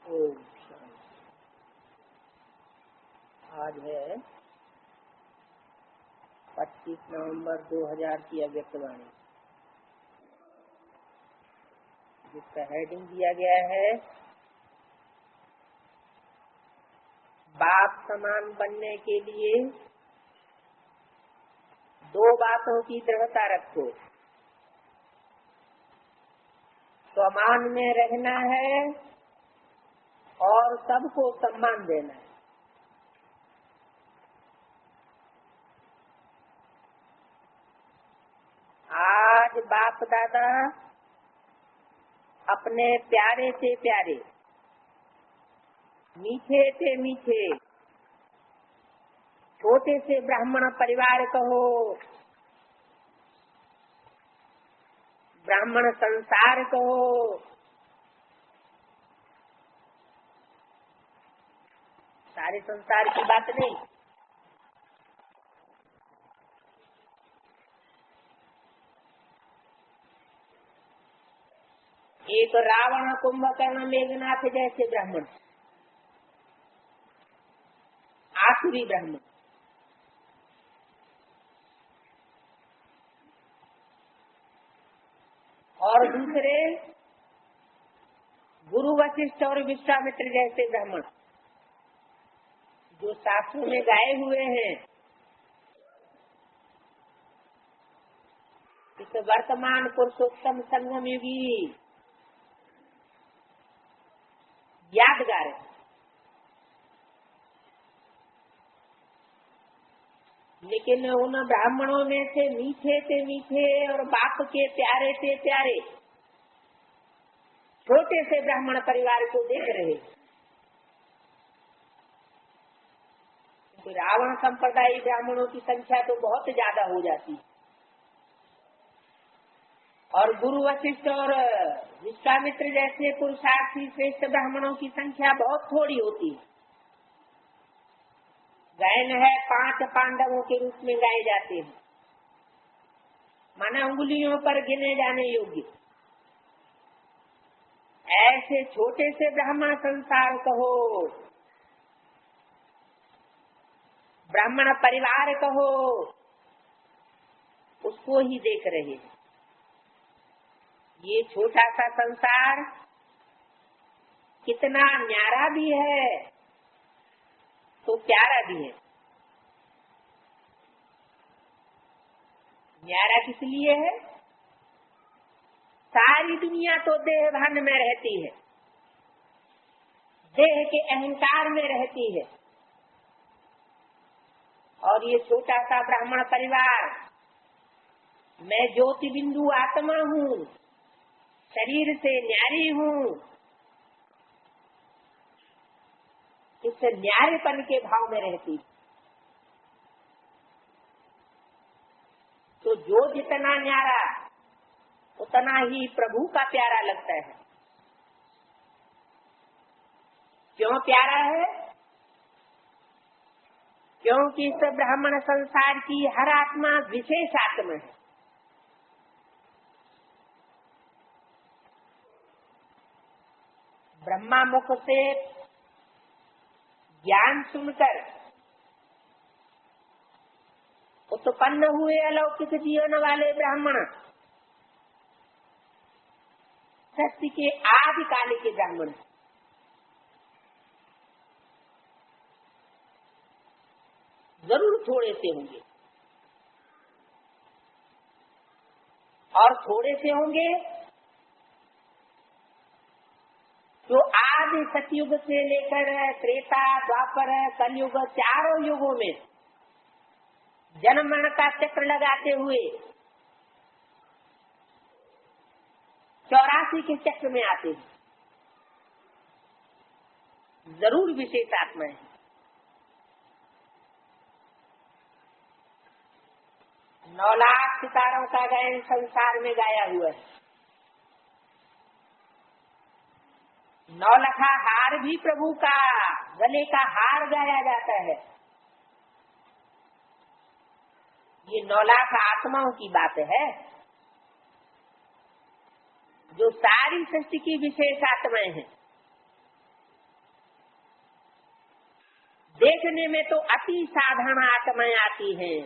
ओम शांति। आज है 25 नवंबर 2000 की अव्यक्तवाणी, जिसका हेडिंग दिया गया है बाप समान बनने के लिए दो बातों की दृढ़ता रखो। समान में रहना है और सबको सम्मान देना है। आज बाप दादा अपने प्यारे से प्यारे, मीठे से मीठे, छोटे से ब्राह्मण परिवार कहो, ब्राह्मण संसार कहो, सारे संसार की बात नहीं, एक रावण, कुंभकर्ण, मेघनाथ जैसे ब्राह्मण, आसुरी ब्राह्मण, और दूसरे गुरु वशिष्ठ और विश्वामित्र जैसे ब्राह्मण, जो शास्त्रों में गाए हुए हैं। इस वर्तमान पुरुषोत्तम संगम युगी यादगार है। लेकिन उन ब्राह्मणों में से मीठे और बाप के प्यारे से प्यारे छोटे से ब्राह्मण परिवार को देख रहे। तो रावण संप्रदाय ब्राह्मणों की संख्या तो बहुत ज्यादा हो जाती है, और गुरु वशिष्ठ और विश्वामित्र जैसे पुरुषार्थी श्रेष्ठ ब्राह्मणों की संख्या बहुत थोड़ी होती है। गायन है 5 पांडवों के रूप में गाए जाते हैं, माना उंगलियों पर गिने जाने योग्य। ऐसे छोटे से ब्राह्मण संसार कहो, ब्राह्मण परिवार कहो, उसको ही देख रहे हैं। ये छोटा सा संसार कितना न्यारा भी है तो प्यारा भी है। न्यारा किस लिए है? सारी दुनिया तो देह भान में रहती है, देह के अहंकार में रहती है, और ये छोटा सा ब्राह्मण परिवार, मैं ज्योति बिंदु आत्मा हूँ, शरीर से न्यारी हूँ, इस न्यारेपन के भाव में रहती। तो जो जितना न्यारा उतना ही प्रभु का प्यारा लगता है। क्यों प्यारा है? क्योंकि इस ब्राह्मण संसार की हर आत्मा विशेष आत्मा है। ब्रह्मा मुख से ज्ञान सुनकर उत्पन्न हुए अलौकिक जीवन वाले ब्राह्मण सृष्टि के आदिकाल के ब्राह्मण, जरूर थोड़े से होंगे, और थोड़े से होंगे जो आदि सतयुग से लेकर त्रेता, द्वापर, कलयुग, चारों युगों में जन्म मरण का चक्र लगाते हुए 84 के चक्र में आते हैं। जरूर विशेष आत्मा है। नौ लाख सितारों का गायन संसार में गाया हुआ है। 9 लखा हार भी प्रभु का गले का हार गाया जाता है। ये 9 लाख आत्माओं की बात है, जो सारी सृष्टि की विशेष आत्माएं हैं। देखने में तो अति साधारण आत्माएं आती हैं,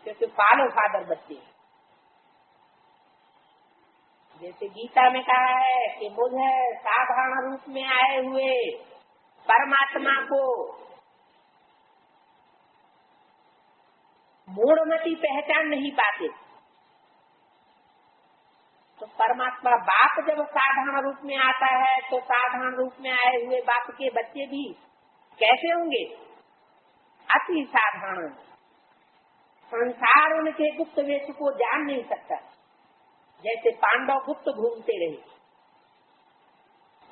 क्योंकि फॉलो फादर बच्चे। जैसे गीता में कहा है कि मुझे साधारण रूप में आए हुए परमात्मा को मूढ़मती पहचान नहीं पाते, तो परमात्मा बाप जब साधारण रूप में आता है तो साधारण रूप में आए हुए बाप के बच्चे भी कैसे होंगे? अति साधारण। संसार उनके गुप्त वेश को जान नहीं सकता। जैसे पांडव गुप्त घूमते रहे,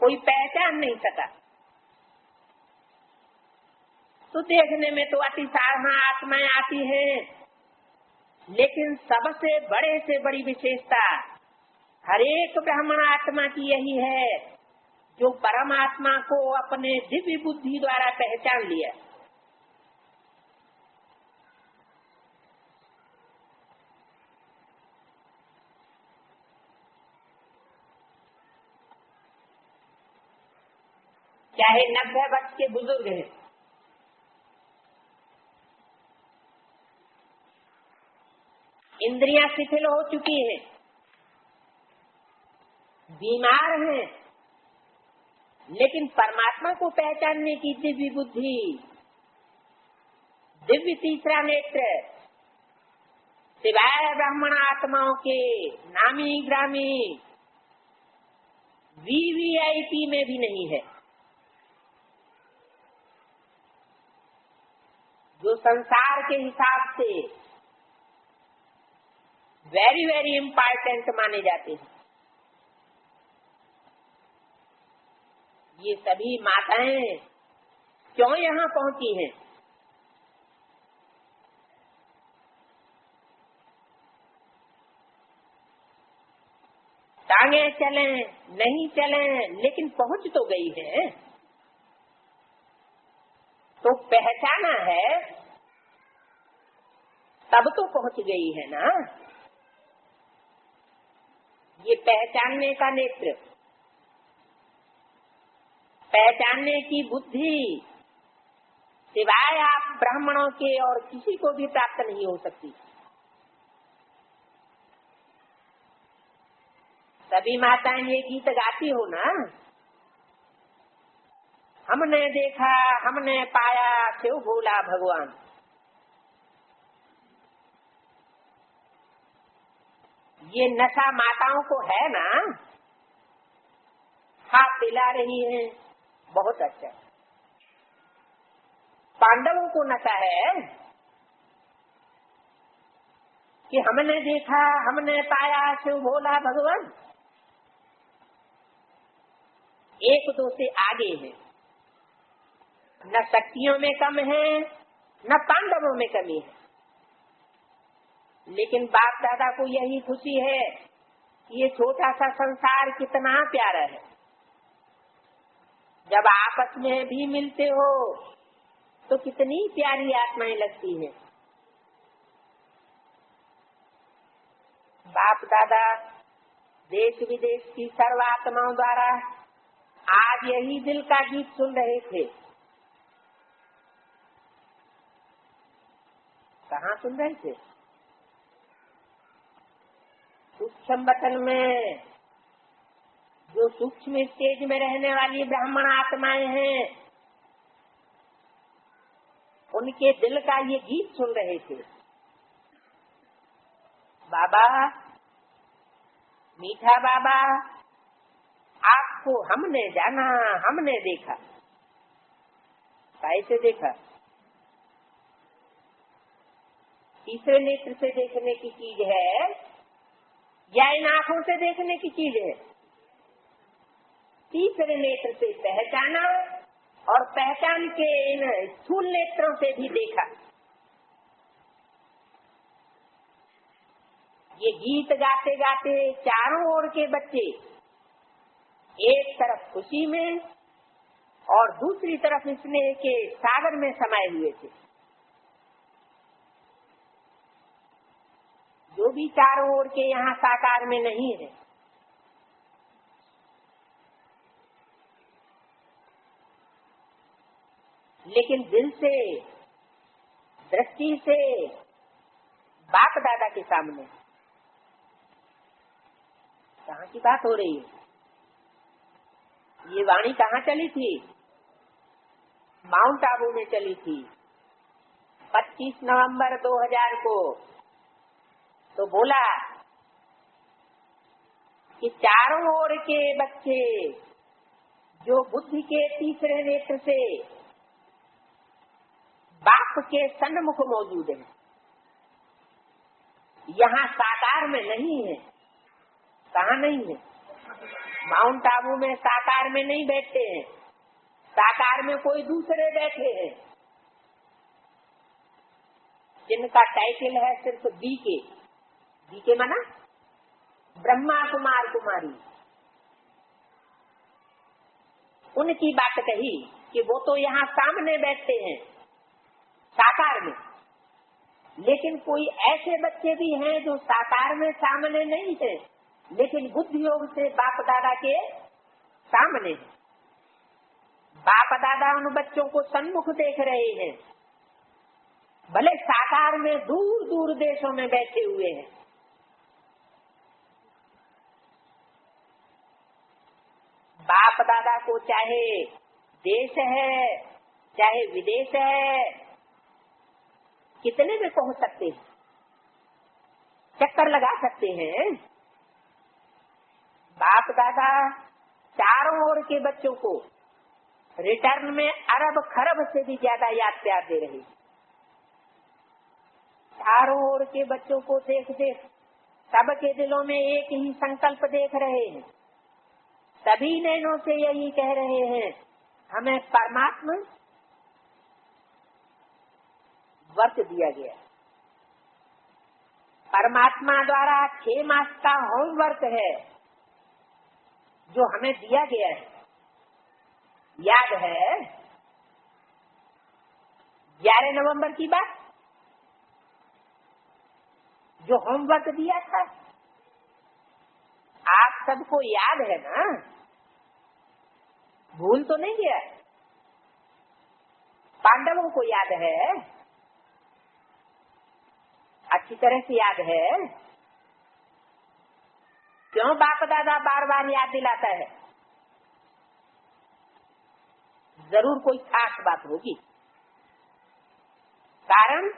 कोई पहचान नहीं सका। तो देखने में तो अति साधारण आत्माएं आती हैं, लेकिन सबसे बड़े से बड़ी विशेषता हरेक ब्राह्मण आत्मा की यही है, जो परमात्मा को अपने दिव्य बुद्धि द्वारा पहचान लिया। चाहे 90 वर्ष के बुजुर्ग हैं, इंद्रियां शिथिल हो चुकी हैं, बीमार हैं, लेकिन परमात्मा को पहचानने की दिव्य बुद्धि, दिव्य तीसरा नेत्र सिवाय ब्राह्मण आत्माओं के नामी ग्रामी वीवीआईपी में भी नहीं है। जो संसार के हिसाब से वेरी वेरी इम्पोर्टेंट माने जाते हैं, ये सभी माताएं क्यों यहाँ पहुंची हैं? टांगे चलें नहीं चलें, लेकिन पहुंच तो गई है। तो पहचाना है तब तो पहुंच गई है ना। ये पहचानने का नेत्र, पहचानने की बुद्धि सिवाय आप ब्राह्मणों के और किसी को भी प्राप्त नहीं हो सकती। सभी माताएं ये गीत गाती हो ना, हमने देखा हमने पाया शिव भोला भगवान। ये नशा माताओं को है ना, हाथ पिला रही हैं, बहुत अच्छा। पांडवों को नशा है कि हमने देखा हमने पाया शिव भोला भगवान। एक दो से आगे है, न शक्तियों में कम है न पांडवों में कमी है, लेकिन बाप दादा को यही खुशी है कि ये छोटा सा संसार कितना प्यारा है। जब आपस में भी मिलते हो तो कितनी प्यारी आत्माएं लगती हैं। बाप दादा देश विदेश की सर्व आत्माओं द्वारा आज यही दिल का गीत सुन रहे थे। कहाँ सुन रहे थे? सूक्ष्म वतन में, जो सूक्ष्म स्टेज में रहने वाली ब्राह्मण आत्माएं हैं, उनके दिल का ये गीत सुन रहे थे। बाबा, मीठा बाबा, आपको हमने जाना, हमने देखा। कैसे देखा? तीसरे नेत्र से देखने की चीज है या इन आंखों से देखने की चीज है? तीसरे नेत्र से पहचाना और पहचान के इन स्थूल नेत्रों से भी देखा। ये गीत गाते गाते चारों ओर के बच्चे एक तरफ खुशी में और दूसरी तरफ स्नेह के सागर में समाये हुए थे। जो भी चारों ओर के यहाँ साकार में नहीं है, लेकिन दिल से, दृष्टि से बाप दादा के सामने। कहाँ की बात हो रही है? ये वाणी कहाँ चली थी? माउंट आबू में चली थी 25 नवंबर 2000 को। तो बोला कि चारों ओर के बच्चे जो बुद्धि के तीसरे नेत्र से बाप के सन्मुख मौजूद है, यहाँ साकार में नहीं है। कहाँ नहीं है? माउंट आबू में साकार में नहीं बैठते हैं, साकार में कोई दूसरे बैठे हैं जिनका टाइटल है सिर्फ बीके। बीके माना ब्रह्मा कुमार कुमारी। उनकी बात कही कि वो तो यहाँ सामने बैठते हैं साकार में, लेकिन कोई ऐसे बच्चे भी हैं जो साकार में सामने नहीं है, लेकिन बुद्धि योग से बाप दादा के सामने है। बाप दादा उन बच्चों को सन्मुख देख रहे हैं, भले साकार में दूर दूर देशों में बैठे हुए हैं। बाप दादा को चाहे देश है चाहे विदेश है, कितने में पहुंच सकते हैं, चक्कर लगा सकते हैं। बाप दादा चारों ओर के बच्चों को रिटर्न में अरब खरब से भी ज्यादा याद प्यार दे रहे हैं। चारों ओर के बच्चों को देख देख सबके दिलों में एक ही संकल्प देख रहे हैं। सभी नैनों से यही कह रहे हैं, हमें परमात्मा वर्त दिया गया। परमात्मा द्वारा 6 मास का होमवर्क है जो हमें दिया गया है। याद है 11 नवंबर की बात, जो होमवर्क दिया था, आप सबको याद है ना? भूल तो नहीं गया? पांडवों को याद है, अच्छी तरह से याद है। क्यों बाप दादा बार बार याद दिलाता है? जरूर कोई खास बात होगी। कारण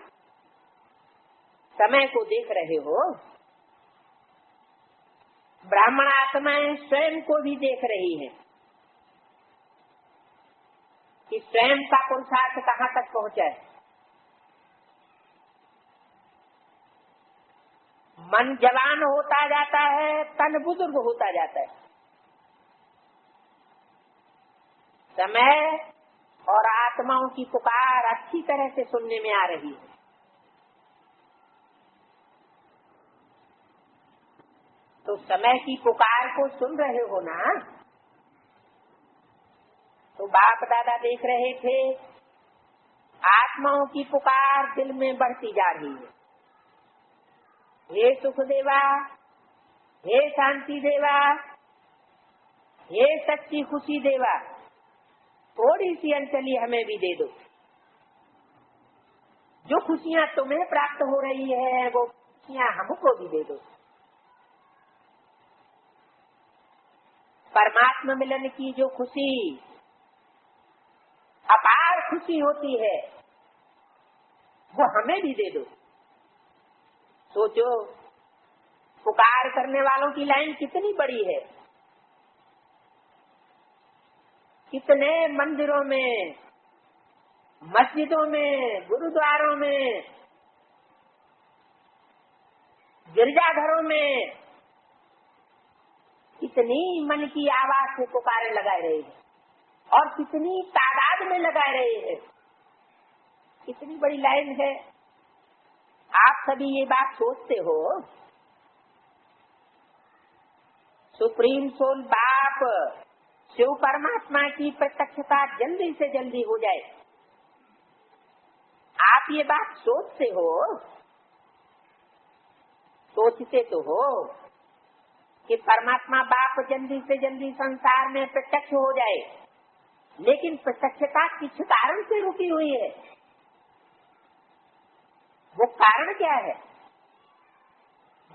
समय को देख रहे हो, ब्राह्मण आत्माएं स्वयं को भी देख रही हैं कि स्वयं का पुरुषार्थ कहाँ तक पहुँचा है। मन जवान होता जाता है, तन बुजुर्ग होता जाता है। समय और आत्माओं की पुकार अच्छी तरह से सुनने में आ रही है। तो समय की पुकार को सुन रहे हो ना? तो बाप दादा देख रहे थे आत्माओं की पुकार दिल में बढ़ती जा रही है। हे सुख देवा, हे शांति देवा, हे सच्ची खुशी देवा, थोड़ी सी अंजलि हमें भी दे दो। जो खुशियाँ तुम्हें प्राप्त हो रही है वो खुशियाँ हमको भी दे दो। परमात्मा मिलन की जो खुशी अपार खुशी होती है वो हमें भी दे दो। सोचो, पुकार करने वालों की लाइन कितनी बड़ी है। कितने मंदिरों में, मस्जिदों में, गुरुद्वारों में, गिरजाघरों में कितनी मन की आवाज से पुकारे लगाए रहे हैं और कितनी तादाद में लगाए रहे हैं। कितनी बड़ी लाइन है। आप सभी ये बात सोचते हो? सुप्रीम सोल बाप शिव परमात्मा की प्रत्यक्षता जल्दी से जल्दी हो जाए। आप ये बात सोचते हो? सोचते तो हो कि परमात्मा बाप जल्दी से जल्दी संसार में प्रत्यक्ष हो जाए, लेकिन प्रत्यक्षता किस कारण से रुकी हुई है? वो कारण क्या है?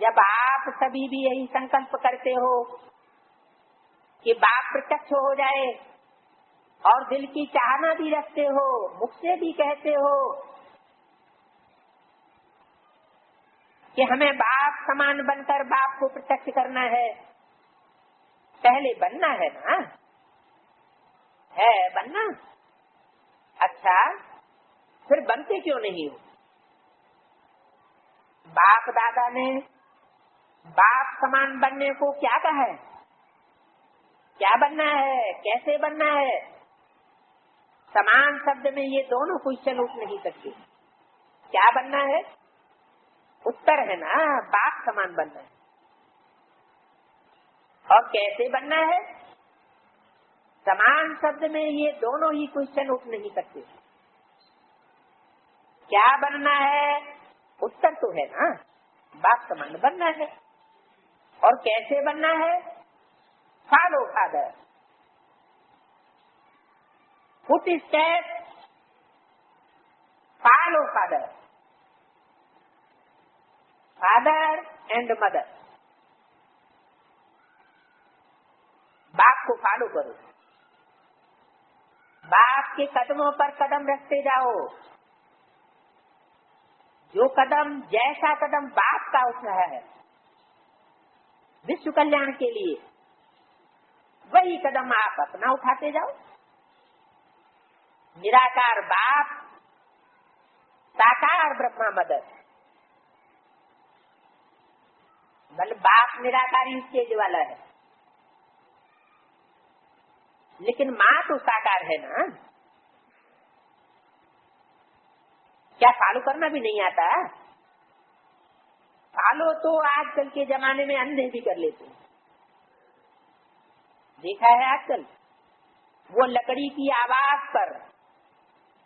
जब आप सभी भी यही संकल्प करते हो कि बाप प्रत्यक्ष हो जाए और दिल की चाहना भी रखते हो, मुख से भी कहते हो कि हमें बाप समान बनकर बाप को प्रत्यक्ष करना है, पहले बनना है ना, है बनना। अच्छा, फिर बनते क्यों नहीं हो? बाप दादा ने बाप समान बनने को क्या कहा है? क्या बनना है, कैसे बनना है? समान शब्द में ये दोनों क्वेश्चन उठ नहीं सकते। क्या बनना है? उत्तर है ना, बाप समान बनना है। और कैसे बनना है? समान शब्द में ये दोनों ही क्वेश्चन उठ नहीं सकते। क्या बनना है? उत्तर तो है ना, बाप समान बनना है। और कैसे बनना है? Follow father, foot step, follow father, father and mother. बाप को फॉलो करो, बाप के कदमों पर कदम रखते जाओ। जो कदम, जैसा कदम बाप का उठ रहा है विश्व कल्याण के लिए, वही कदम आप अपना उठाते जाओ। निराकार बाप, साकार ब्रह्मा मदर। मतलब बाप निराकारी स्टेज वाला है, लेकिन माँ तो साकार है ना। क्या फॉलो करना भी नहीं आता? फॉलो तो आजकल के जमाने में अंधे भी कर लेते हैं। देखा है आजकल, वो लकड़ी की आवाज पर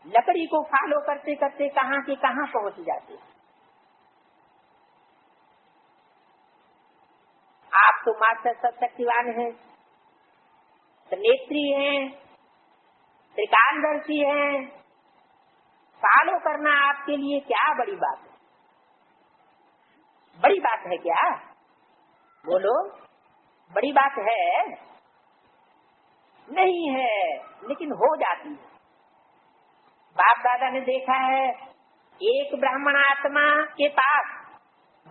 लकड़ी को फॉलो करते करते कहाँ के कहाँ पहुंच जाते। आप तो मास्टर सशक्तिवान हैं, नेत्री हैं, त्रिकालदर्शी हैं, फॉलो करना आपके लिए क्या बड़ी बात है? बड़ी बात है क्या? बोलो, बड़ी बात है? नहीं है, लेकिन हो जाती है। बाप दादा ने देखा है, एक ब्राह्मण आत्मा के पास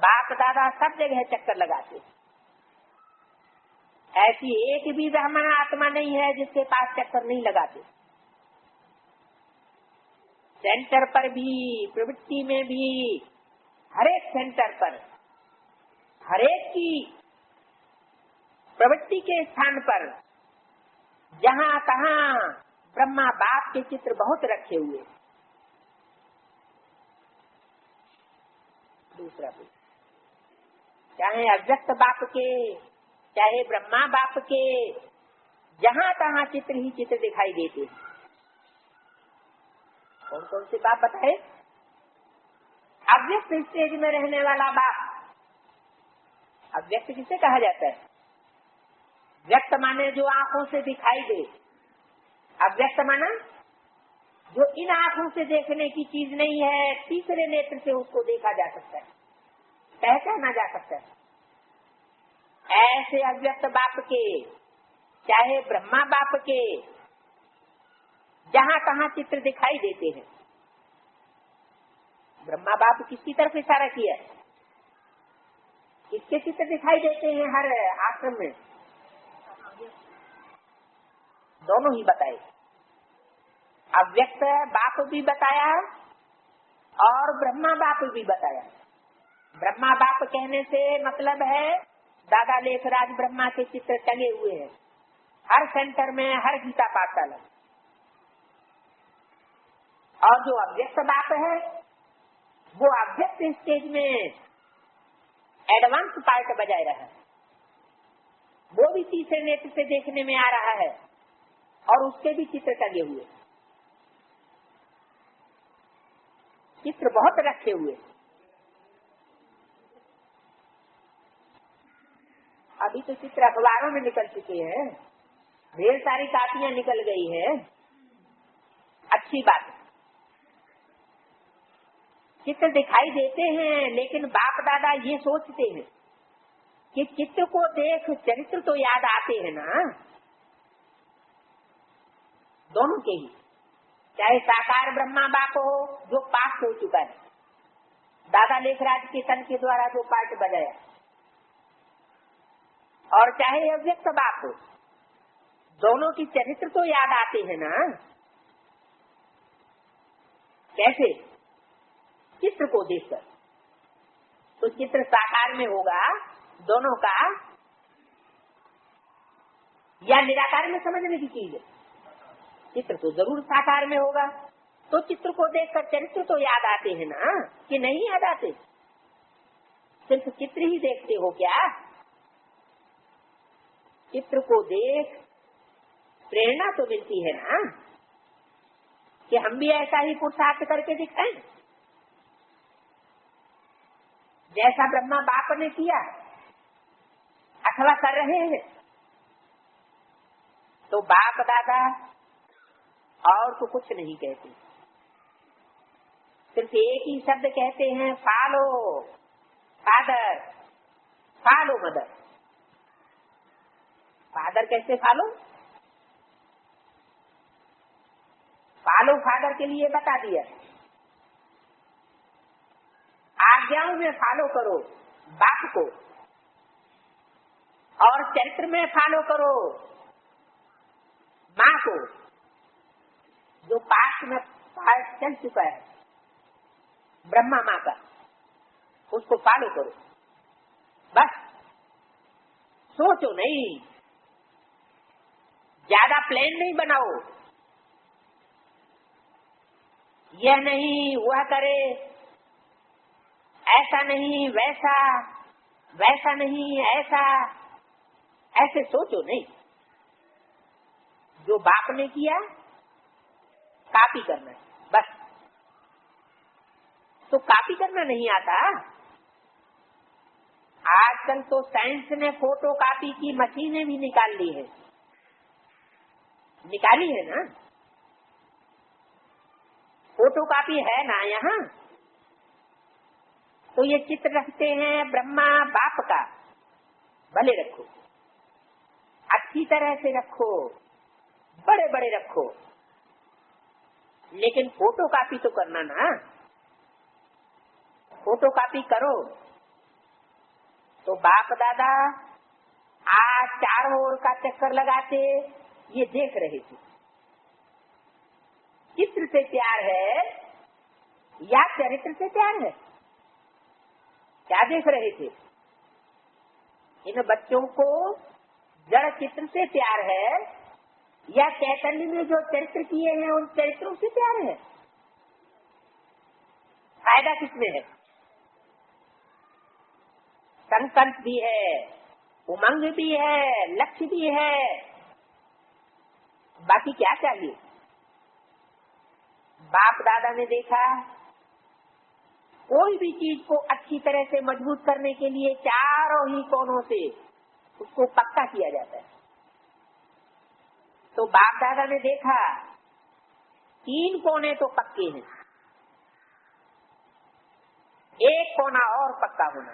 बाप दादा सब जगह चक्कर लगाते। ऐसी एक भी ब्राह्मण आत्मा नहीं है जिसके पास चक्कर नहीं लगाते। सेंटर पर भी, प्रवृत्ति में भी, हरेक सेंटर पर, हरेक की प्रवृत्ति के स्थान पर जहाँ तहाँ ब्रह्मा बाप के चित्र बहुत रखे हुए। दूसरा भी, चाहे अव्यक्त बाप के, चाहे ब्रह्मा बाप के, जहाँ तहाँ चित्र ही चित्र दिखाई देते हैं। कौन कौन से बाप बताए? अव्यक्त स्टेज में रहने वाला बाप। अव्यक्त किसे कहा जाता है? व्यक्त माने जो आंखों से दिखाई दे। अव्यक्त माना जो इन आंखों से देखने की चीज नहीं है, तीसरे नेत्र से उसको देखा जा सकता है, पहचाना जा सकता है। ऐसे अव्यक्त बाप के, चाहे ब्रह्मा बाप के, जहाँ कहाँ चित्र दिखाई देते हैं। ब्रह्मा बाप किसकी तरफ इशारा किया? किसके चित्र दिखाई देते हैं हर आश्रम में? दोनों ही बताए। अव्यक्त बाप भी बताया और ब्रह्मा बाप भी बताया। ब्रह्मा बाप कहने से मतलब है दादा लेखराज ब्रह्मा के चित्र टंगे हुए हैं हर सेंटर में, हर गीता पाठशाला। और जो अव्यक्त बाप है वो अव्यक्त स्टेज में एडवांस पार्ट बजाय रहा है। वो भी तीसरे नेत्र से देखने में आ रहा है और उसके भी चित्र टंगे हुए, चित्र बहुत रखे हुए। अभी तो चित्र अखबारों में निकल चुके हैं, ढेर सारी कापियां निकल गई है। अच्छी बात। चित्र दिखाई देते हैं, लेकिन बाप दादा ये सोचते हैं कि चित्र को देख चरित्र तो याद आते हैं ना, दोनों के ही, चाहे साकार ब्रह्मा बाप हो जो पास हो चुका है, दादा लेखराज के तन के द्वारा जो पाठ बजाया, और चाहे अव्यक्त बाप हो, दोनों की चरित्र तो याद आते हैं ना। कैसे? चित्र को देखकर। तो चित्र साकार में होगा दोनों का, या निराकार में समझने की चीज है? चित्र तो जरूर साकार में होगा। तो चित्र को देखकर चरित्र तो याद आते हैं ना, कि नहीं याद आते? सिर्फ चित्र ही देखते हो क्या? चित्र को देख प्रेरणा तो मिलती है ना, कि हम भी ऐसा ही पुरुषार्थ करके दिखाएं जैसा ब्रह्मा बाप ने किया अथवा कर रहे हैं। तो बाप दादा और तो कुछ नहीं कहते, सिर्फ एक ही शब्द कहते हैं, follow father, follow mother. Father कैसे फॉलो? फॉलो फादर के लिए बता दिया, आज्ञाओं में फॉलो करो बाप को, और चरित्र में फॉलो करो माँ को। जो पास्ट में पाठ चल चुका है ब्रह्मा माँ का, उसको फॉलो करो। बस सोचो नहीं, ज्यादा प्लान नहीं बनाओ, यह नहीं वह करे, ऐसा नहीं वैसा, वैसा नहीं ऐसा, ऐसे सोचो नहीं। जो बाप ने किया कॉपी करना है बस। तो कॉपी करना नहीं आता। आजकल तो साइंस ने फोटो कॉपी की मशीनें भी निकाल ली है, निकाली है ना। फोटो कॉपी है ना यहाँ। तो ये चित्र रखते हैं ब्रह्मा बाप का, भले रखो, अच्छी तरह से रखो, बड़े बड़े रखो, लेकिन फोटो कॉपी तो करना ना। फोटो कॉपी करो तो बाप दादा आज चारों ओर का चक्कर लगाते ये देख रहे थे। चित्र से प्यार है या चरित्र से प्यार है? क्या देख रहे थे? इन बच्चों को जड़ चित्र से प्यार है या चैतन्य में जो चरित्र किए हैं उन चरित्रों से प्यार है? फायदा किसमें है? संकल्प भी है, उमंग भी है, लक्ष्य भी है, बाकी क्या चाहिए? बाप दादा ने देखा कोई भी चीज को अच्छी तरह से मजबूत करने के लिए चारों ही कोनों से उसको पक्का किया जाता है। तो बाप दादा ने देखा 3 कोने तो पक्के हैं, एक कोना और पक्का होना।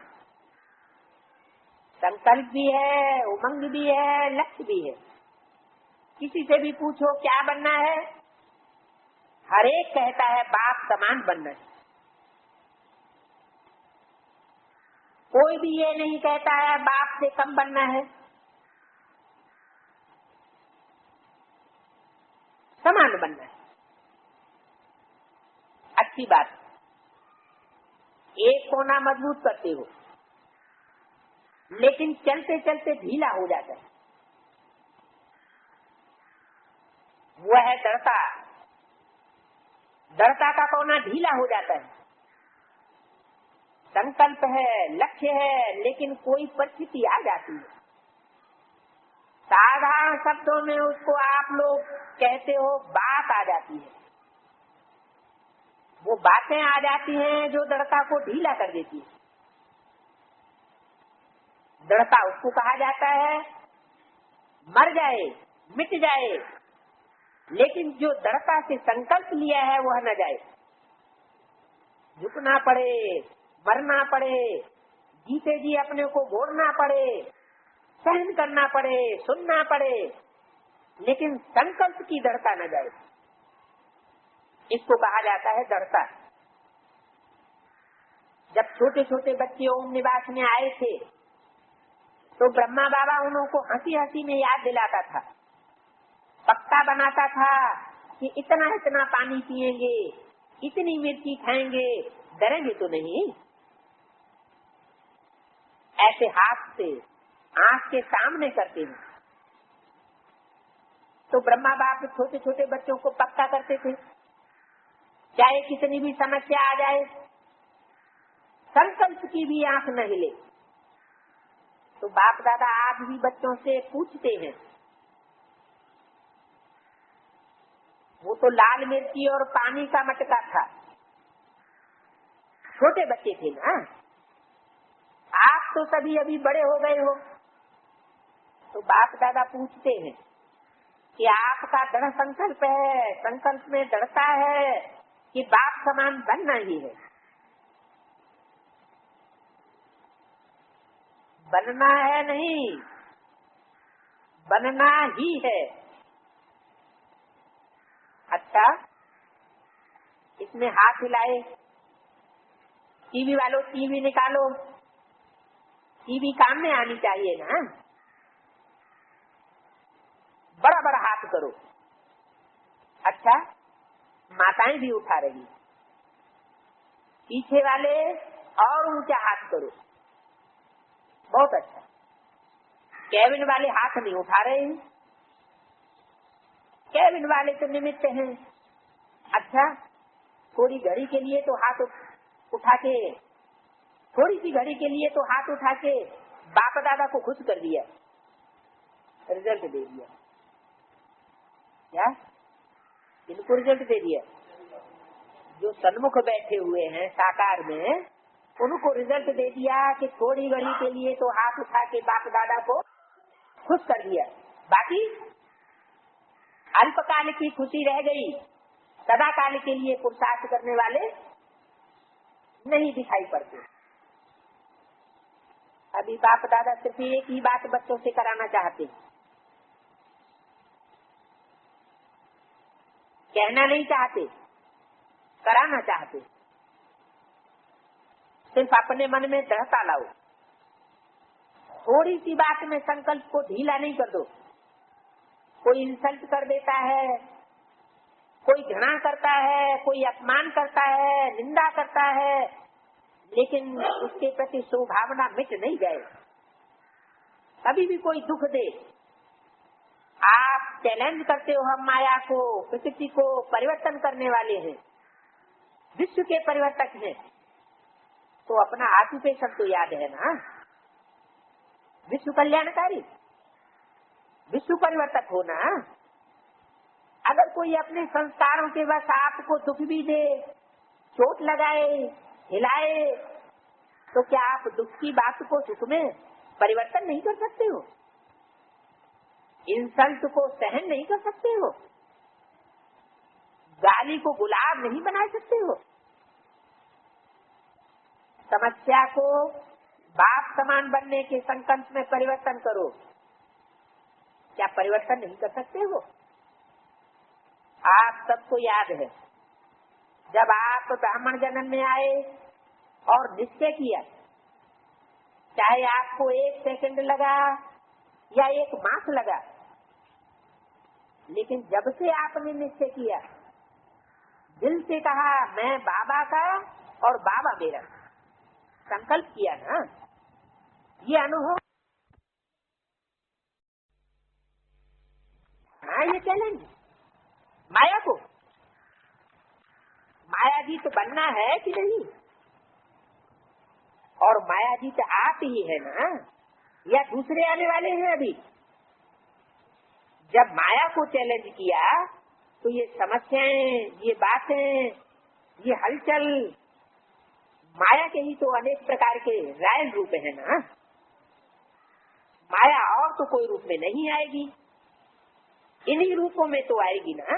संकल्प भी है, उमंग भी है, लक्ष्य भी है। किसी से भी पूछो क्या बनना है, हर एक कहता है बाप समान बनना है। कोई भी ये नहीं कहता है बाप से कम बनना है, समान बनना है। अच्छी बात। एक कोना मजबूत करते हो, लेकिन चलते चलते ढीला हो जाता है। वह है दृढ़ता। दृढ़ता का कोना ढीला हो जाता है। संकल्प है, लक्ष्य है, लेकिन कोई परिस्थिति आ जाती है। साधारण शब्दों में उसको आप लोग कहते हो बात आ जाती है। वो बातें आ जाती हैं जो दृढ़ता को ढीला कर देती है। दृढ़ता उसको कहा जाता है मर जाए, मिट जाए, लेकिन जो दृढ़ता से संकल्प लिया है वह न जाए। झुकना पड़े, मरना पड़े, जीते जी अपने को मोड़ना पड़े, सहन करना पड़े, सुनना पड़े, लेकिन संकल्प की दृढ़ता न जाए। इसको कहा जाता है दृढ़ता। जब छोटे छोटे बच्चे ओम निवास में आए थे तो ब्रह्मा बाबा उनको हंसी हंसी में याद दिलाता था, पक्का बनाता था कि इतना इतना पानी पिएंगे, इतनी मिर्ची खाएंगे, डरेंगे तो नहीं। ऐसे हाथ से आंख के सामने करते हैं। तो ब्रह्मा बाप छोटे छोटे बच्चों को पक्का करते थे, चाहे कितनी भी समस्या आ जाए, संकल्प की भी आंख न हिले। तो बाप दादा आज भी बच्चों से पूछते हैं। वो तो लाल मिर्ची और पानी का मटका था, छोटे बच्चे थे ना। आप तो सभी अभी बड़े हो गए हो। तो बाप दादा पूछते हैं कि आपका दृढ़ संकल्प है, संकल्प में दृढ़ता है कि बाप समान बनना ही है? बनना है नहीं, बनना ही है। अच्छा, इसमें हाथ हिलाए। टीवी वालों टीवी निकालो, टीवी काम में आनी चाहिए ना। बड़ा बड़ा हाथ करो। अच्छा, माताएं भी उठा रही, पीछे वाले और ऊंचा हाथ करो। बहुत अच्छा। केबिन वाले हाथ नहीं उठा रहे हैं, केबिन वाले तो निमित्त हैं। अच्छा, थोड़ी घड़ी के लिए तो हाथ उठा के, थोड़ी सी घड़ी के लिए तो हाथ उठा के बाप दादा को खुश कर दिया, रिजल्ट दे दिया। क्या इनको रिजल्ट दे दिया? जो सन्मुख बैठे हुए हैं साकार में, उनको रिजल्ट दे दिया कि थोड़ी घड़ी के लिए तो हाथ उठा के बाप दादा को खुश कर दिया। बाकी अल्पकाल की खुशी रह गई, सदा काल के लिए पुरुषार्थ करने वाले नहीं दिखाई पड़ते। अभी बाप दादा सिर्फ एक ही बात बच्चों से कराना चाहते हैं, कहना नहीं चाहते, कराना चाहते। सिर्फ अपने मन में दृढ़ता लाओ। थोड़ी सी बात में संकल्प को ढीला नहीं कर दो। कोई इंसल्ट कर देता है, कोई घृणा करता है, कोई अपमान करता है, निंदा करता है, लेकिन उसके प्रति स्वभावना मिट नहीं जाए। कभी भी कोई दुख दे, आप चैलेंज करते हो हम माया को, प्रकृति को परिवर्तन करने वाले हैं, विश्व के परिवर्तक हैं, तो अपना ऑक्यूपेशन तो याद है ना, विश्व कल्याणकारी, विश्व परिवर्तक होना। अगर कोई अपने संस्कारों के बस आपको दुख भी दे, चोट लगाए, हिलाए, तो क्या आप दुख की बात को सुख में परिवर्तन नहीं कर सकते हो? इंसल्ट को सहन नहीं कर सकते हो? गाली को गुलाब नहीं बना सकते हो? समस्या को बाप समान बनने के संकल्प में परिवर्तन करो। क्या परिवर्तन नहीं कर सकते हो? आप सबको याद है, जब आप ब्राह्मण जन्म में आए और निश्चय किया, चाहे आपको 1 सेकंड लगा या 1 मास लगा, लेकिन जब से आपने निश्चय किया, दिल से कहा मैं बाबा का और बाबा मेरा, संकल्प किया ना, ये अनुभव, हाँ ये चैलेंज माया को, माया जी तो बनना है कि नहीं? और माया जी तो आप ही है ना, या दूसरे आने वाले हैं? अभी जब माया को चैलेंज किया तो ये समस्याएं, ये बातें, ये हलचल, माया के ही तो अनेक प्रकार के रायल रूप है ना। माया और तो कोई रूप में नहीं आएगी। इन्हीं रूपों में तो आएगी ना।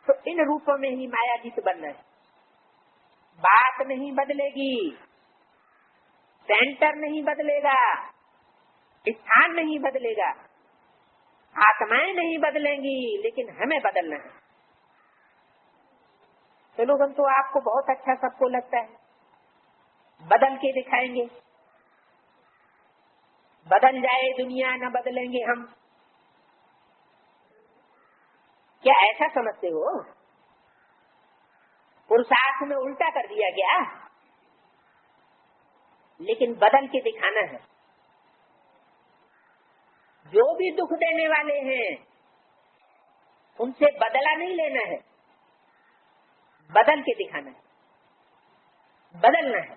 तो इन रूपों में ही माया जीत बनना है। बात नहीं बदलेगी, सेंटर नहीं बदलेगा, स्थान नहीं बदलेगा, आत्माएं नहीं बदलेंगी, लेकिन हमें बदलना है। स्लोगन तो आपको बहुत अच्छा सबको लगता है, बदल के दिखाएंगे, बदल जाए दुनिया न बदलेंगे हम। क्या ऐसा समझते हो? पुरुषार्थ में उल्टा कर दिया गया, लेकिन बदल के दिखाना है। जो भी दुख देने वाले हैं उनसे बदला नहीं लेना है, बदल के दिखाना है, बदलना है।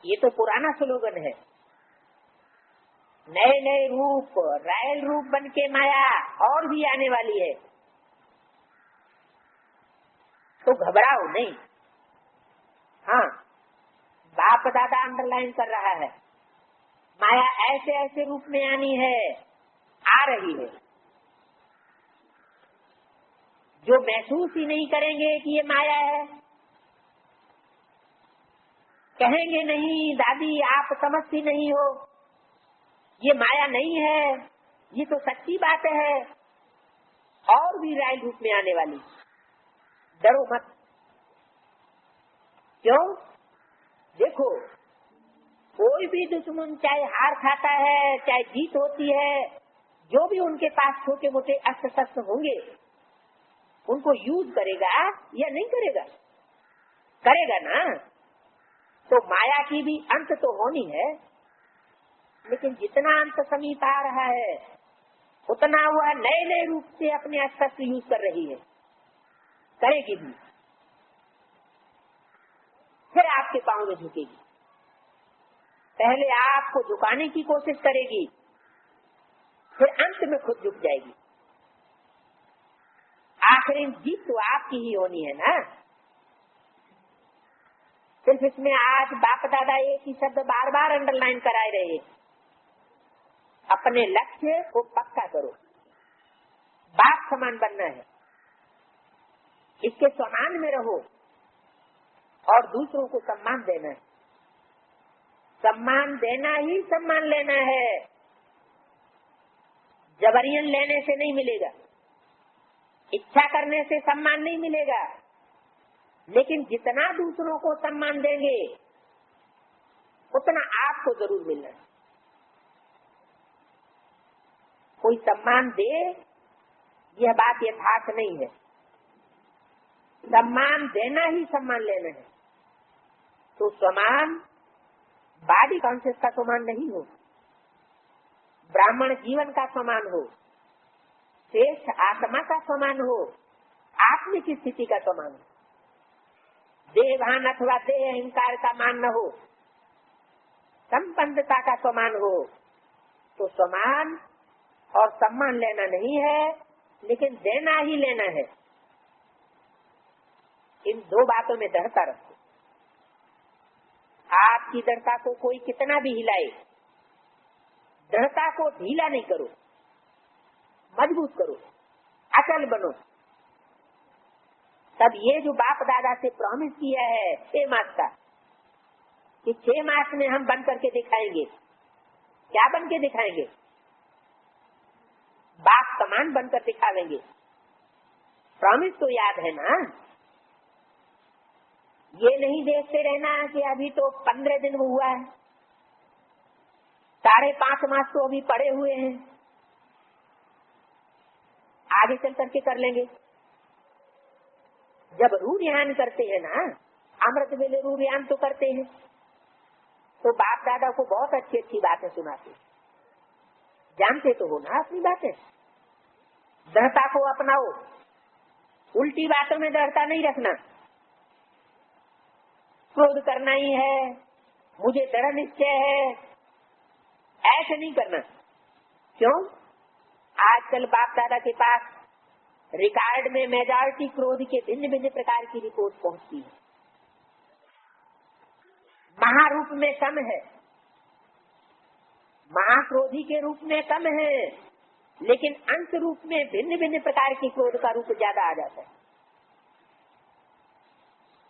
ये तो पुराना स्लोगन है। नए नए रूप, रायल रूप बन के माया और भी आने वाली है, तो घबराओ नहीं। हाँ, बाप दादा अंडरलाइन कर रहा है, माया ऐसे ऐसे रूप में आनी है, आ रही है। जो महसूस ही नहीं करेंगे कि ये माया है, कहेंगे नहीं दादी आप समझती नहीं हो, ये माया नहीं है, ये तो सच्ची बात है, और भी रायल रूप में आने वाली। डरो मत। क्यों? देखो, कोई भी दुश्मन चाहे हार खाता है, चाहे जीत होती है, जो भी उनके पास छोटे मोटे अस्त्र शस्त्र होंगे उनको यूज करेगा या नहीं करेगा? करेगा ना। तो माया की भी अंत तो होनी है, लेकिन जितना अंत समीप आ रहा है उतना वह नए नए रूप से अपने अस्त्र यूज कर रही है, करेगी भी। फिर आपके पांव में झुकेगी, पहले आपको झुकाने की कोशिश करेगी, फिर अंत में खुद झुक जाएगी। आखिर जीत तो आपकी ही होनी है ना। सिर्फ इसमें आज बाप दादा एक ही शब्द बार बार अंडरलाइन कराए रहे, अपने लक्ष्य को पक्का करो। बाप समान बनना है, इसके समान में रहो और दूसरों को सम्मान देना है। सम्मान देना ही सम्मान लेना है, जबरियन लेने से नहीं मिलेगा, इच्छा करने से सम्मान नहीं मिलेगा। लेकिन जितना दूसरों को सम्मान देंगे उतना आपको जरूर मिलना है। कोई सम्मान दे, यह बात यथार्थ नहीं है। सम्मान देना ही सम्मान लेना है। तो सम्मान बॉडी कॉन्शियस का सम्मान नहीं हो, ब्राह्मण जीवन का सम्मान हो, श्रेष्ठ आत्मा का सम्मान हो, आत्मिक स्थिति का सम्मान हो। देहभान अथवा देह अहंकार का मान न हो, संपन्नता का सम्मान हो। तो सम्मान और सम्मान लेना नहीं है, लेकिन देना ही लेना है। इन दो बातों में दृढ़ता रखो। आपकी दृढ़ता को कोई कितना भी हिलाए, दृढ़ता को ढीला नहीं करो, मजबूत करो, अचल बनो। तब ये जो बाप दादा से प्रॉमिस किया है 6 मास का, कि 6 मास में हम बन करके दिखाएंगे। क्या बन के दिखाएंगे? बाप समान बनकर दिखावेंगे। प्रॉमिस तो याद है ना। ये नहीं देखते रहना कि अभी तो 15 दिन हुआ है, 5.5 मास तो अभी पड़े हुए हैं, आगे चल करके कर लेंगे। जब रूढ़ियान करते हैं ना, अमृत वेले रूढ़ियान तो करते हैं, तो बाप दादा को बहुत अच्छी अच्छी बातें सुनाते। जानते तो हो ना अपनी बातें। दृढ़ता को अपनाओ, उल्टी बातों में दृढ़ता नहीं रखना। क्रोध करना ही है, मुझे दृढ़ निश्चय है, ऐसे नहीं करना। क्यों? आजकल बाप दादा के पास रिकॉर्ड में मेजॉरिटी क्रोध के भिन्न भिन्न प्रकार की रिपोर्ट पहुंचती है। महारूप में कम है, महाक्रोधी के रूप में कम है, लेकिन अंश रूप में भिन्न भिन्न प्रकार के क्रोध का रूप ज्यादा आ जाता है।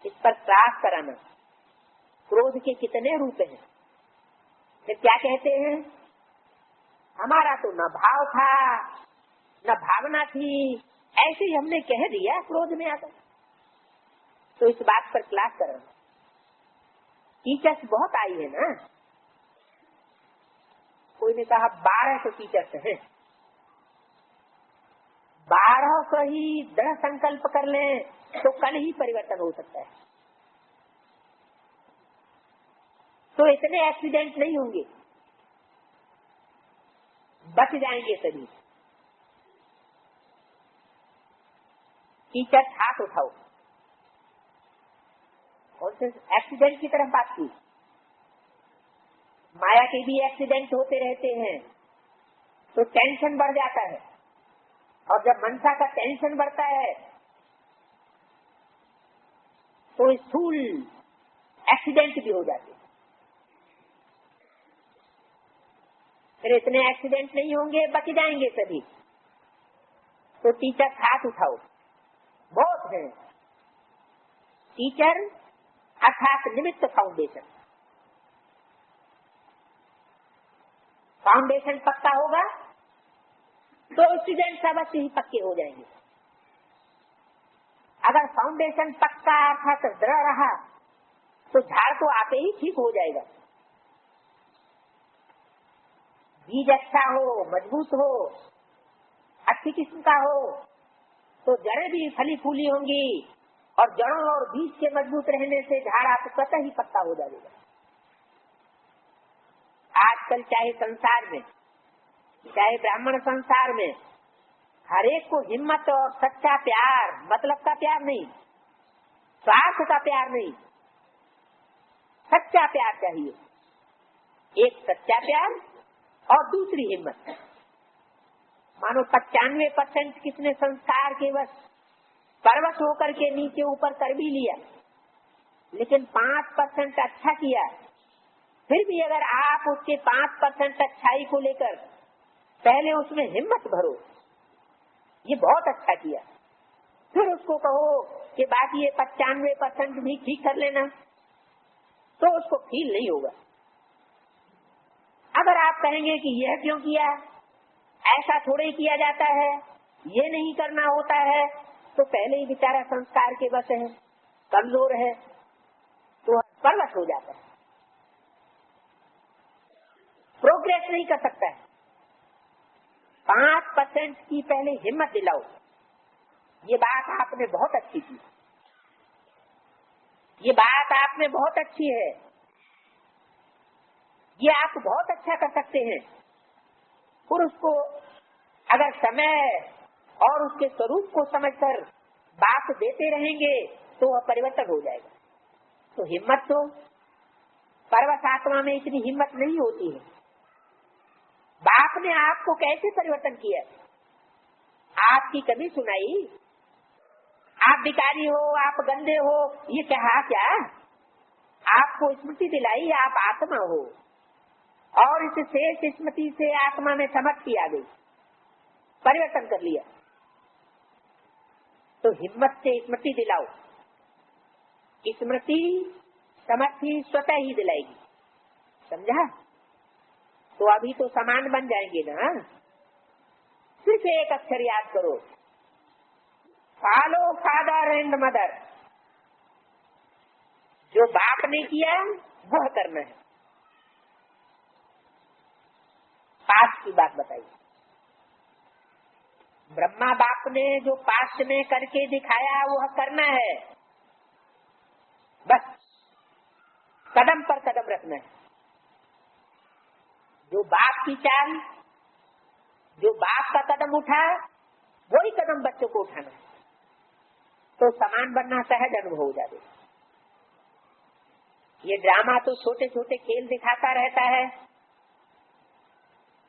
इस पर त्रास कराना, क्रोध के कितने रूप हैं। फिर क्या कहते हैं, हमारा तो न भाव था न भावना थी, ऐसे ही हमने कह दिया क्रोध में आकर। तो इस बात पर क्लास कराना। टीचर्स बहुत आई है ना, कोई ने कहा 1200 टीचर्स हैं, 1200 ही दृढ़ संकल्प कर लें तो कल ही परिवर्तन हो सकता है। तो इतने एक्सीडेंट नहीं होंगे, बच जाएंगे सभी। टीचर्स हाथ उठाओ। कौन से एक्सीडेंट की तरफ बात की? माया के भी एक्सीडेंट होते रहते हैं तो टेंशन बढ़ जाता है, और जब मनसा का टेंशन बढ़ता है तो स्थूल एक्सीडेंट भी हो जाते हैं। फिर इतने एक्सीडेंट नहीं होंगे, बच जाएंगे सभी। तो टीचर हाथ उठाओ, बहुत है। टीचर अर्थात निमित्त फाउंडेशन। फाउंडेशन पक्का होगा तो स्टूडेंट अवश्य ही पक्के हो जाएंगे। अगर फाउंडेशन पक्का अर्थात दृढ़ रहा तो झाड़ तो आपे ही ठीक हो जाएगा। बीज अच्छा हो, मजबूत हो, अच्छी किस्म का हो तो जड़ें भी फली फूली होंगी, और जड़ों और बीज के मजबूत रहने से झाड़ आप स्वतः ही पक्का हो जाएगा। आजकल चाहे संसार में, चाहे ब्राह्मण संसार में, हर एक को हिम्मत और सच्चा प्यार, मतलब का प्यार नहीं, स्वार्थ का प्यार नहीं, सच्चा प्यार चाहिए। एक सच्चा प्यार और दूसरी हिम्मत। मानो 95% कितने संसार के बस परवश होकर के नीचे ऊपर कर भी लिया, लेकिन 5% अच्छा किया। फिर भी अगर आप उसके 5% अच्छाई को लेकर पहले उसमें हिम्मत भरो, ये बहुत अच्छा किया, फिर उसको कहो कि बाकी ये 95% भी ठीक कर लेना, तो उसको फील नहीं होगा। अगर आप कहेंगे कि यह क्यों किया, ऐसा थोड़े ही किया जाता है, ये नहीं करना होता है, तो पहले ही बेचारा संस्कार के बस है, कमजोर है, तो परवश हो जाता है, प्रोग्रेस नहीं कर सकता है। 5% की पहले हिम्मत दिलाओ। ये बात आपने बहुत अच्छी की, ये बात आपने बहुत अच्छी है, ये आप बहुत अच्छा कर सकते हैं। पुरुष को अगर समय और उसके स्वरूप को समझकर बात देते रहेंगे तो वह परिवर्तन हो जाएगा। तो हिम्मत तो परवश आत्मा में इतनी हिम्मत नहीं होती है। बाप ने आपको कैसे परिवर्तन किया, आपकी कभी सुनाई? आप भिखारी हो, आप गंदे हो, ये कहा क्या? आपको स्मृति दिलाई आप आत्मा हो, और इस शेष स्मृति से आत्मा में समर्थी आ गई, परिवर्तन कर लिया। तो हिम्मत से स्मृति दिलाओ, स्मृति समर्थी स्वतः ही दिलाएगी। समझा? तो अभी तो समान बन जाएंगे ना। सिर्फ एक अक्षर याद करो, फॉलो फादर एंड मदर। जो बाप ने किया वह करना है। पास्ट की बात बताइए। ब्रह्मा बाप ने जो पास्ट में करके दिखाया वह करना है, बस कदम पर कदम रखना है। जो बाप की चाल, जो बाप का कदम उठा, वही कदम बच्चों को उठाना है, तो समान बनना सहज अनुभव हो जाए। ये ड्रामा तो छोटे छोटे खेल दिखाता रहता है,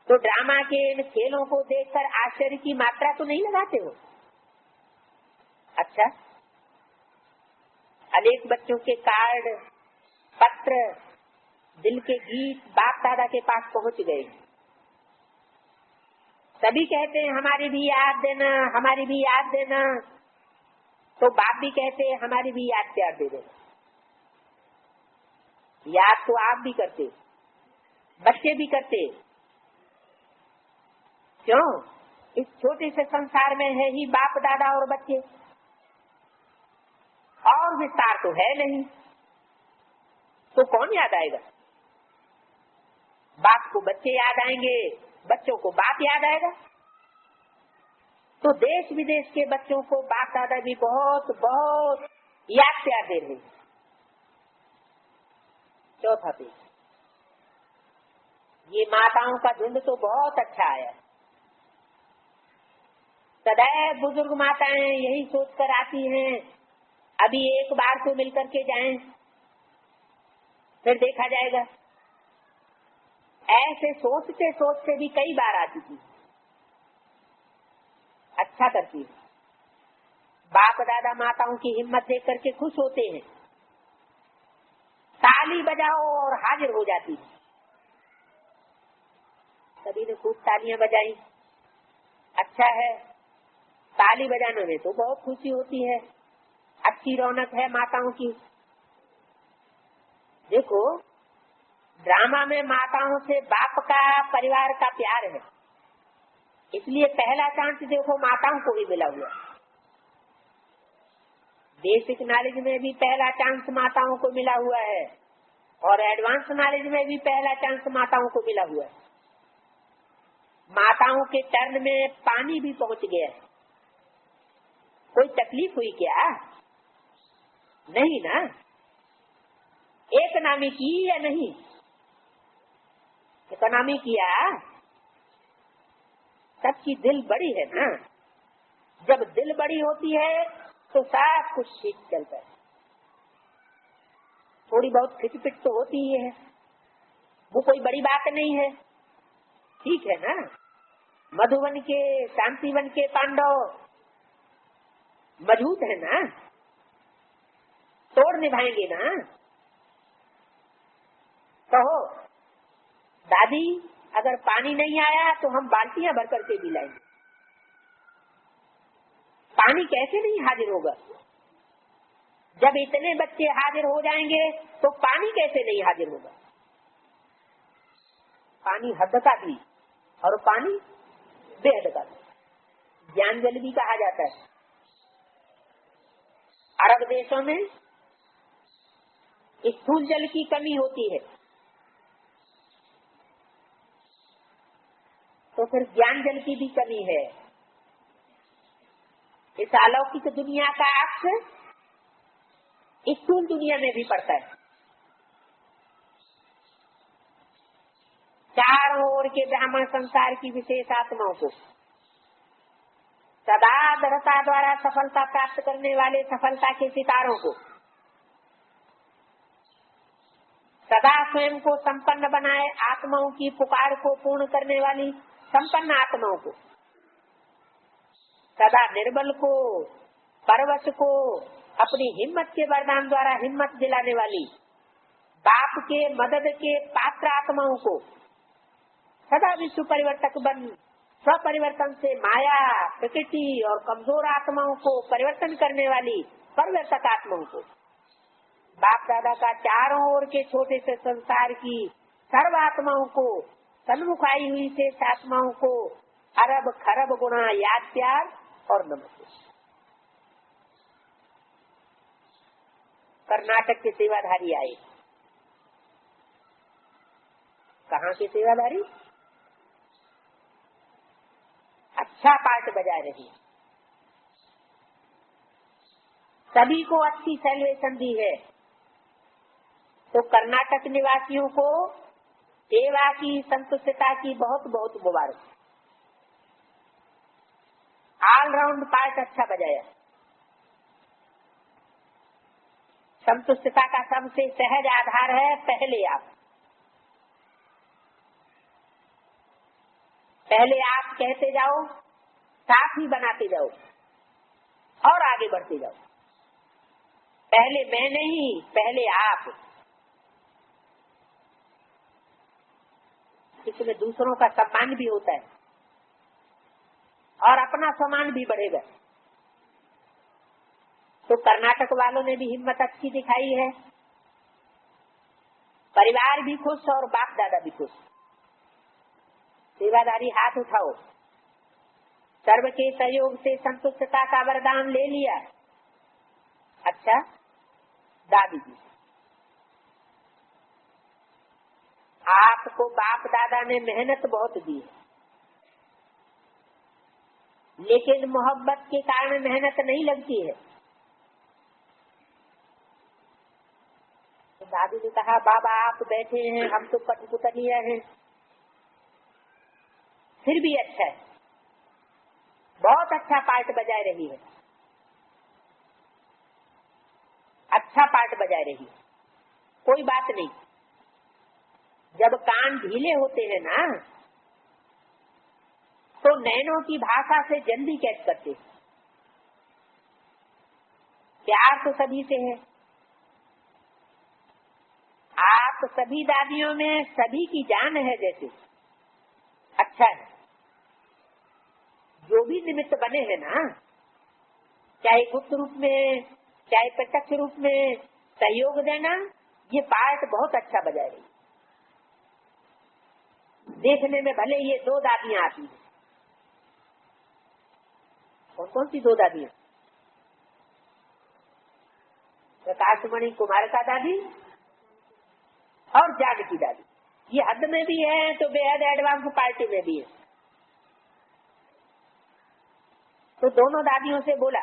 तो ड्रामा के इन खेलों को देखकर आश्चर्य की मात्रा तो नहीं लगाते हो? अच्छा, अनेक बच्चों के कार्ड, पत्र, दिल के गीत बाप दादा के पास पहुंच गए, सभी कहते हैं हमारी भी याद देना, हमारी भी याद देना, तो बाप भी कहते हैं हमारी भी याद प्यार दे देना। याद तो आप भी करते, बच्चे भी करते, क्यों? इस छोटे से संसार में है ही बाप दादा और बच्चे, और विस्तार तो है नहीं, तो कौन याद आएगा? बाप को बच्चे याद आएंगे, बच्चों को बाप याद आएगा। तो देश विदेश के बच्चों को बाप दादा भी बहुत बहुत याद प्यार दे रहे हैं। चौथा पेज, ये माताओं का झुंड तो बहुत अच्छा आया। सदैव बुजुर्ग माताएं यही सोचकर आती हैं, अभी एक बार तो मिलकर के जाएं, फिर देखा जाएगा। ऐसे सोचते सोचते भी कई बार आती थी। अच्छा करती है। बाप दादा माताओं की हिम्मत देख करके खुश होते हैं, ताली बजाओ और हाजिर हो जाती है। सभी ने खूब तालियां बजाई। अच्छा है, ताली बजाने में तो बहुत खुशी होती है, अच्छी रौनक है माताओं की। देखो, ड्रामा में माताओं से बाप का परिवार का प्यार है, इसलिए पहला चांस देखो माताओं को ही मिला हुआ। बेसिक नॉलेज में भी पहला चांस माताओं को मिला हुआ है, और एडवांस नॉलेज में भी पहला चांस माताओं को मिला हुआ है। माताओं के टर्न में पानी भी पहुंच गया। कोई तकलीफ हुई क्या? नहीं ना। इकोनॉमी की या नहीं? इकोनॉमी किया। सबकी दिल बड़ी है ना। जब दिल बड़ी होती है तो सब कुछ ठीक चलता है। थोड़ी बहुत खिचपिट तो होती ही है, वो कोई बड़ी बात नहीं है, ठीक है ना। मधुबन के शांतिवन के पांडव मजबूत है ना, तोड़ निभाएंगे ना। कहो दादी, अगर पानी नहीं आया तो हम बाल्टियां भर करके भी लाएंगे। पानी कैसे नहीं हाजिर होगा? जब इतने बच्चे हाजिर हो जाएंगे तो पानी कैसे नहीं हाजिर होगा? पानी हद का भी और पानी बेहद का भी। ज्ञान जल भी कहा जाता है। अरब देशों में स्थूल जल की कमी होती है, तो फिर ज्ञान जल की भी कमी है। इस अलौकिक दुनिया का अक्स स्थूल दुनिया में भी पड़ता है। चारों ओर के ब्राह्मण संसार की विशेष आत्माओं को सदा दृढ़ता द्वारा सफलता प्राप्त करने वाले सफलता के सितारों को, सदा स्वयं को संपन्न बनाए आत्माओं की पुकार को पूर्ण करने वाली संपन्न आत्माओं को, सदा निर्बल को, परवश को अपनी हिम्मत के वरदान द्वारा हिम्मत दिलाने वाली बाप के मदद के पात्र आत्माओं को, सदा विश्व परिवर्तक बन स्वपरिवर्तन से माया प्रकृति और कमजोर आत्माओं को परिवर्तन करने वाली परिवर्तक आत्माओं को, बाप दादा का चारों ओर के छोटे से संसार की सर्व आत्माओं को, सन्मुख आई हुई से आत्माओं को अरब खरब गुणा याद प्यार और नमस्ते। कर्नाटक के सेवाधारी आए। कहाँ के सेवाधारी? अच्छा पार्ट बजा रही, सभी को अच्छी सेलिब्रेशन दी है। तो कर्नाटक निवासियों को सेवा की संतुष्टता की बहुत बहुत मुबारक। ऑलराउंड पार्ट अच्छा बजाया। संतुष्टता का सबसे सहज आधार है पहले आप कहते जाओ, साथ ही बनाते जाओ और आगे बढ़ते जाओ। पहले मैं नहीं, पहले आप। इसमें दूसरों का सम्मान भी होता है। और अपना सम्मान भी बढ़ेगा। तो कर्नाटक वालों ने भी हिम्मत अच्छी दिखाई है, परिवार भी खुश और बाप दादा भी खुश। सेवादारी हाथ उठाओ, सर्व के सहयोग से संतुष्टता का वरदान ले लिया। अच्छा, दादी जी, आपको बाप दादा ने मेहनत बहुत दी है, लेकिन मोहब्बत के कारण मेहनत नहीं लगती है। तो दादी ने कहा, बाबा आप बैठे हैं, हम तो कठपुतलियां हैं। फिर भी अच्छा है, बहुत अच्छा पार्ट बजा रही है, अच्छा पार्ट बजा रही है, कोई बात नहीं। जब कान ढीले होते हैं ना, तो नैनों की भाषा से जल्दी कैच करते हैं। प्यार तो सभी से है, आप सभी दादियों में सभी की जान है जैसे। अच्छा है, जो भी निमित्त बने हैं ना, चाहे गुप्त रूप में चाहे प्रत्यक्ष रूप में सहयोग देना, ये पार्ट बहुत अच्छा बजा रही। देखने में भले ये दो दादियां आती हैं। कौन कौन सी दो दादियां? प्रकाशमणि कुमार का दादी और जागती दादी। ये हद में भी है तो बेहद एडवांस पार्टी में भी है। तो दोनों दादियों से बोला,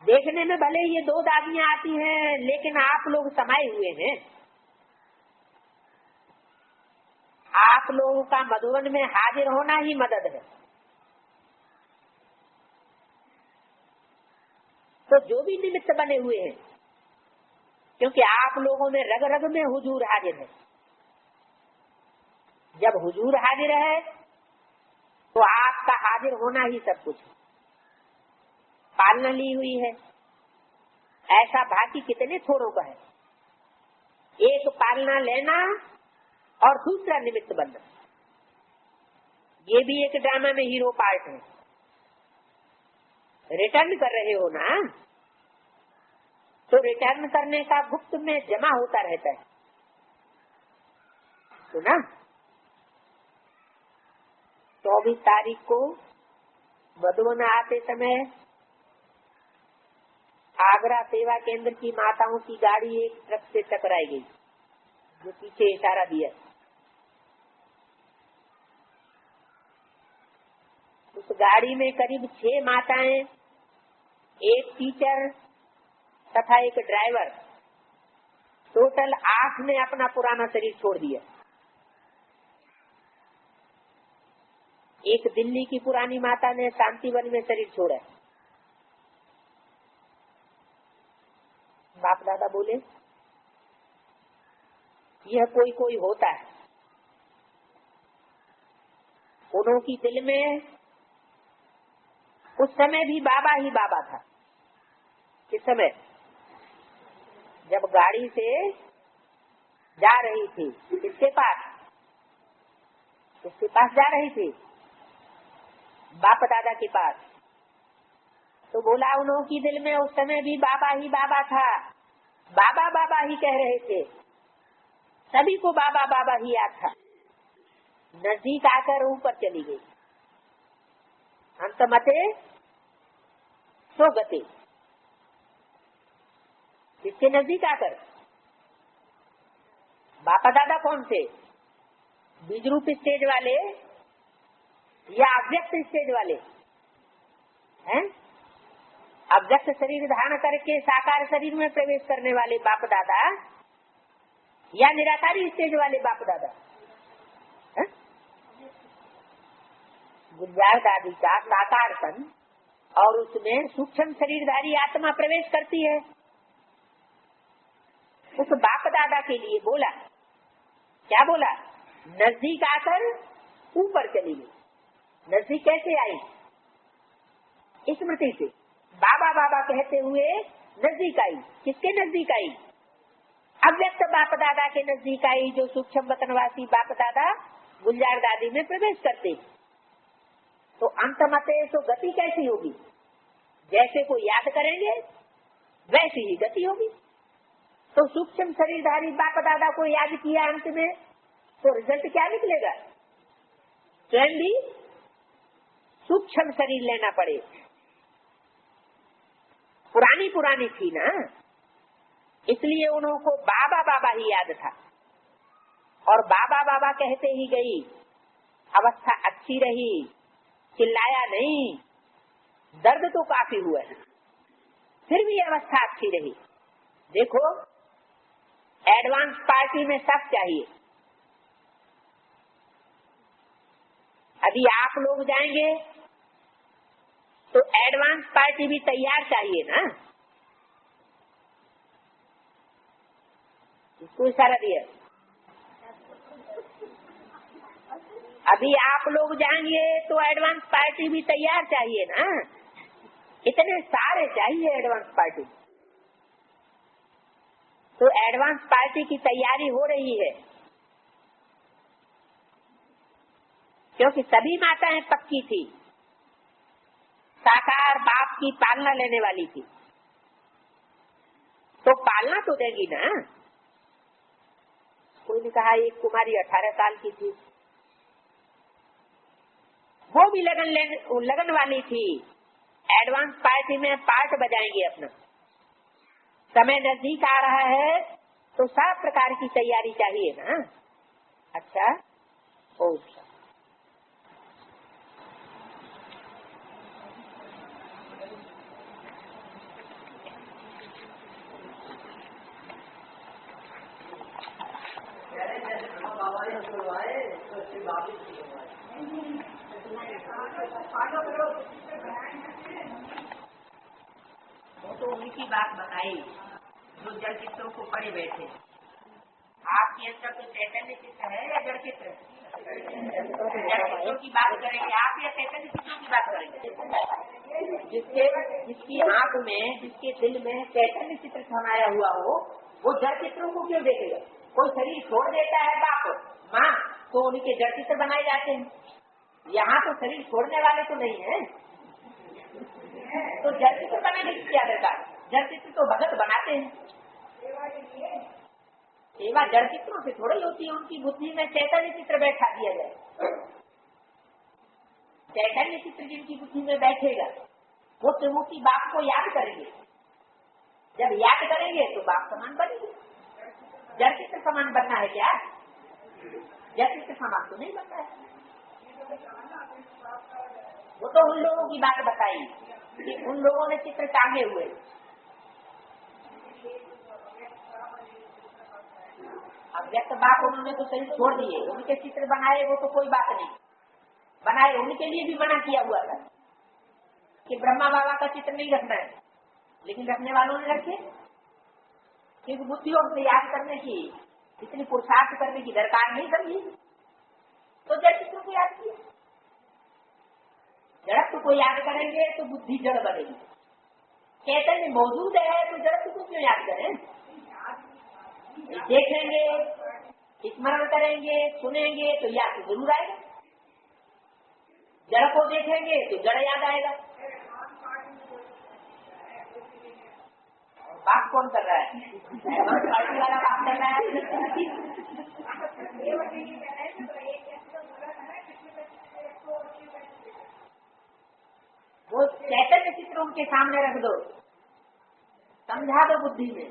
देखने में भले ये दो दादियां आती हैं, लेकिन आप लोग समाये हुए हैं। आप लोगों का मधुबन में हाजिर होना ही मदद है। तो जो भी निमित्त बने हुए हैं, क्योंकि आप लोगों में रग रग में हुजूर हाजिर है। जब हुजूर हाजिर है तो आपका हाजिर होना ही सब कुछ है। पालना ली हुई है, ऐसा भाग्य कितने थोड़ों का है। एक पालना लेना और दूसरा निमित्त बनना, ये भी एक ड्रामा में हीरो पार्ट है। रिटर्न कर रहे हो ना, तो रिटर्न करने का गुप्त में जमा होता रहता है। तो ना 24 तारीख को मधुबन आते समय आगरा सेवा केंद्र की माताओं की गाड़ी एक ट्रक से टकराई गई, जो पीछे इशारा दिया। उस गाड़ी में करीब 6 माताएं, एक टीचर तथा एक ड्राइवर, टोटल 8 ने अपना पुराना शरीर छोड़ दिया। एक दिल्ली की पुरानी माता ने शांतिवन में शरीर छोड़ा। बाप दादा बोले, यह कोई कोई होता है। उन्हों की दिल में उस समय भी बाबा ही बाबा था। किस समय? जब गाड़ी से जा रही थी, किसके पास? किसके पास जा रही थी? बाप दादा के पास। तो बोला, उन्हों की दिल में उस समय भी बाबा ही बाबा था, बाबा बाबा ही कह रहे थे, सभी को बाबा बाबा ही याद था। नजदीक आकर ऊपर चली गई। अंत मते सो गति। किसके नजदीक आकर? बापा दादा कौन थे? बीज रूप स्टेज वाले या अव्यक्त स्टेज वाले हैं? अव्यक्त शरीर धारण करके साकार शरीर में प्रवेश करने वाले बाप दादा या निराकारी स्टेज वाले बाप दादा? गुलजार दादी का साकार तन और उसमें सूक्ष्म शरीरधारी आत्मा प्रवेश करती है। उस बाप दादा के लिए बोला, क्या बोला? नजदीक आकर ऊपर चली गई। नजदीक कैसे आई? स्मृति से बाबा बाबा कहते हुए नजदीक आई। किसके नजदीक आई? अव्यक्त बाप दादा के नजदीक आई, जो सूक्ष्म वतनवासी बाप दादा गुलजार दादी में प्रवेश करते। तो अंतमते तो गति कैसी होगी? जैसे को याद करेंगे वैसी ही गति होगी। तो सूक्ष्म शरीरधारी बाप दादा को याद किया अंत में, तो रिजल्ट क्या निकलेगा? स्वयं भी सूक्ष्म शरीर लेना पड़े। पुरानी थी ना, इसलिए उनको बाबा बाबा ही याद था, और बाबा बाबा कहते ही गई। अवस्था अच्छी रही, चिल्लाया नहीं, दर्द तो काफी हुआ है, फिर भी अवस्था अच्छी रही। देखो, एडवांस पार्टी में सब चाहिए। अभी आप लोग जाएंगे तो एडवांस पार्टी भी तैयार चाहिए ना। इसको इशारा दिया। अभी आप लोग जाएंगे तो एडवांस पार्टी भी तैयार चाहिए ना। इतने सारे चाहिए एडवांस पार्टी। तो एडवांस पार्टी की तैयारी हो रही है, क्योंकि सभी माताएं पक्की थी, साकार बाप की पालना लेने वाली थी, तो पालना तो देगी ना। कोई ने कहा एक कुमारी 18 साल की थी, वो भी लगन वाली थी। एडवांस पार्टी में पार्ट बजाएंगे अपना। समय नजदीक आ रहा है तो सब प्रकार की तैयारी चाहिए ना। अच्छा, ओके। तो उनकी बात बताई जो जड़ चित्रों को पड़े बैठे। आपके अंदर तो चैतन्य चित्र है या जड़ चित्र? जड़ चित्रों की बात करेंगे आप या चैतन्य चित्रों की बात करेंगे? जिसकी आंख में, जिसके दिल में चैतन्य चित्र समाया हुआ हो, वो जड़ चित्रों को क्यों देखेगा? कोई शरीर छोड़ देता है बाप माँ, तो उनके जड़ चित्र बनाए जाते हैं। यहाँ तो शरीर छोड़ने वाले तो नहीं है, तो जड़ चित्र बनाने की क्या दरकार? जड़ चित्र तो भगत बनाते हैं। सेवा जड़ चित्रों से थोड़ी होती है। उनकी बुद्धि में चैतन्य चित्र बैठा दिया जाए। चैतन्य चित्र जिनकी बुद्धि में बैठेगा वो त्रिमूर्ति बाप को याद करेंगे। जब याद करेंगे तो बाप समान बनेंगे। जड़ चित्र समान बनना है क्या? जड़ चित्र समान तो नहीं बनता है। वो तो उन लोगों की बात बताई कि उन लोगों ने चित्र टांगे हुए। अव्यक्त बाप उन्होंने तो शरीर छोड़ दिए, उनके चित्र बनाए वो तो कोई बात नहीं। बनाए उनके लिए भी मना किया हुआ था कि ब्रह्मा बाबा का चित्र नहीं रखना है, लेकिन रखने वालों ने रखे, क्योंकि बुद्धियों से याद करने की, इतनी पुरुषार्थ करने की दरकार नहीं समझी, तो जड़ चित्रों को याद किया। जड़त्व को याद करेंगे तो बुद्धि जड़ बनेगी। चैतन्य मौजूद है तो जड़त्व को क्यों याद करें? देखेंगे, स्मरण करेंगे, सुनेंगे तो याद जरूर आएगा। जड़ को देखेंगे तो जड़ याद आएगा। बात कौन कर रहा है? पार्टी वाला बात कर रहा है। वो चैतन्य चित्र उनके सामने रख दो, समझा दो बुद्धि में।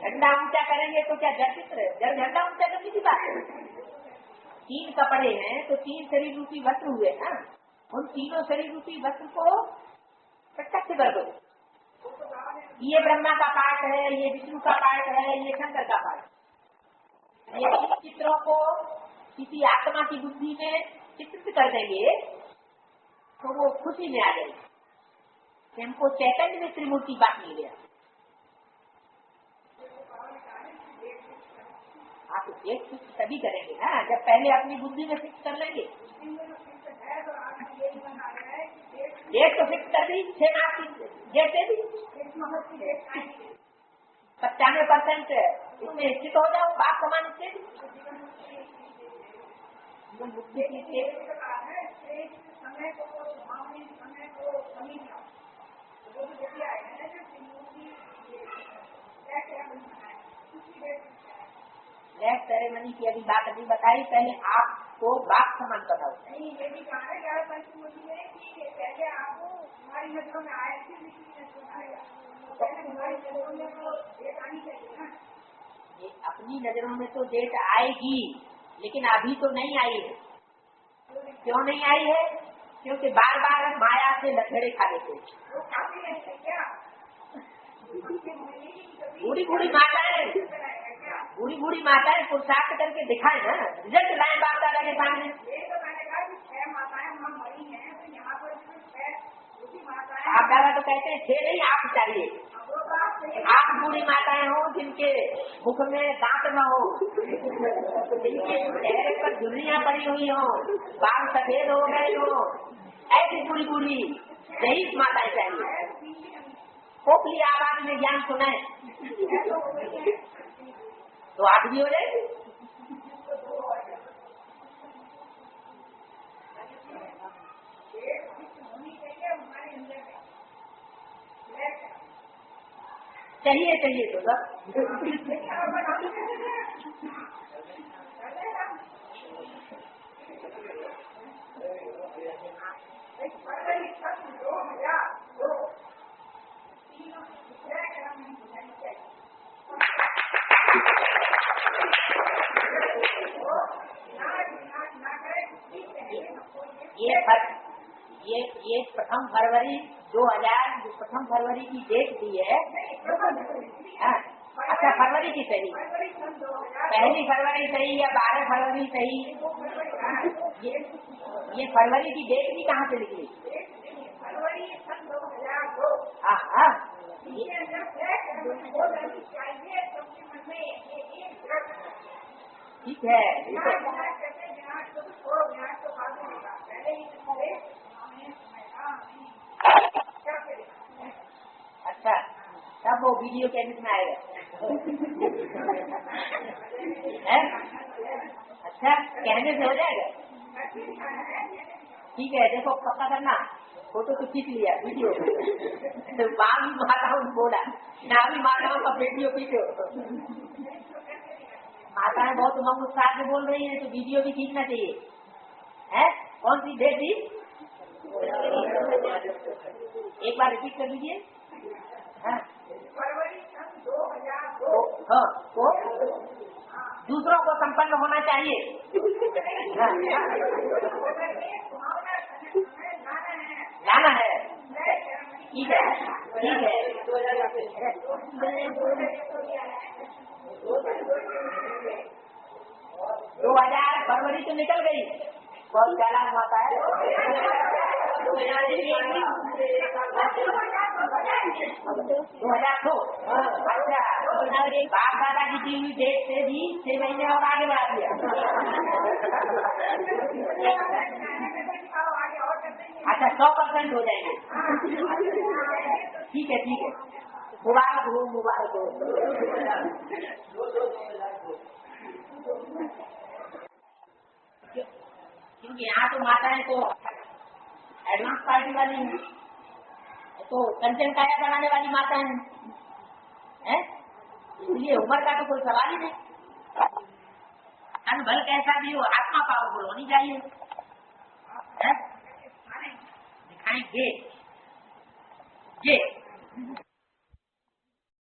झंडा ऊंचा करेंगे तो क्या जड़ चित्र? जड़ झंडा ऊंचा करने की बात है। 3 कपड़े हैं तो 3 शरीर रूपी वस्त्र हुए ना, उन तीनों शरीर रूपी वस्त्र को प्रत्यक्ष कर दो। ये ब्रह्मा का पार्ट है, ये विष्णु का पार्ट है, ये शंकर का पार्ट। ये 3 चित्रों को किसी आत्मा की बुद्धि में चित्रित कर देंगे तो वो खुशी में आ जाएगी। हमको चैतन्य में त्रिमूर्ति बात मिल गया। आप एक फिक्स तभी करेंगे ना जब पहले अपनी बुद्धि में फिक्स कर लेंगे। डेट तो फिक्स कर दी 6 माह की, जैसे भी 95% इसमें स्थित हो जाओ, बात समान बुद्धि की लेट सेरेमनी की अभी बात अभी बताई, पहले आपको बात समान बताओ। नहीं, ये भी कहा है कि पहले आपको हमारी नजरों में आए, फिर पहले हमारी नजरों में तो डेट आनी चाहिए ना। ये अपनी नजरों में तो डेट आएगी, लेकिन अभी तो नहीं आई है। क्यों नहीं आई है? क्योंकि बार बार माया से लथड़े खा लेते। बूढ़ी बूढ़ी माताएं पुरुषार्थ करके दिखाए ना, रिजल्ट लाए बाप दादा के सामने। आप दादा तो कहते हैं 6 नहीं, आप चाहिए। आप बूढ़ी माताएं हो जिनके मुख में दांत न हो, जिनके चेहरे पर झुर्रियां पड़ी हुई हो, बाल सफेद हो गए हो, ऐसी बूढ़ी बूढ़ी यही माताएं चाहिए। खोखली आवाज में ज्ञान सुनाए तो आप भी हो जाएगी। चाहिए तो सब ये प्रथम फरवरी 2000 प्रथम फरवरी की डेट दी है। अच्छा, फरवरी की सही, पहली फरवरी सही या 12 फरवरी सही? ये फरवरी की डेट भी कहाँ से निकली? हाँ, ठीक है। अच्छा, तब वो वीडियो कैसेट में आएगा। अच्छा, कहने से हो जाएगा? ठीक है, देखो पक्का करना, फोटो तो खींच लिया, वीडियो तो बाल माताओं बोला ना, भी माताओं का वीडियो खींचो। माताएं बहुत उमंग उत्साह से बोल रही है, तो वीडियो भी खींचना चाहिए। है कौन सी डेट थी? एक बार रिपीट कर लीजिए। फरवरी 2002। हाँ, तो दूसरों को संपन्न होना चाहिए। लाना है, ठीक है, ठीक है। 2000 फरवरी तो निकल गई, बहुत चालाक माता है। 2002। अच्छा, बाप दादा की दी हुई डेट से भी 6 महीने और आगे बढ़ा दिया। अच्छा, 100% हो जाएंगे। ठीक है, ठीक है, मुबारक हो, मुबारक हो। क्योंकि यहाँ तो माताएं तो एडवांस पार्टी वाली है, तो कंचन काया बनाने वाली माता है, इसलिए उम्र का तो कोई सवाल ही नहीं। अनुभव कैसा भी हो, आत्मा पावरफुल होनी चाहिए। दिखाएंगे ये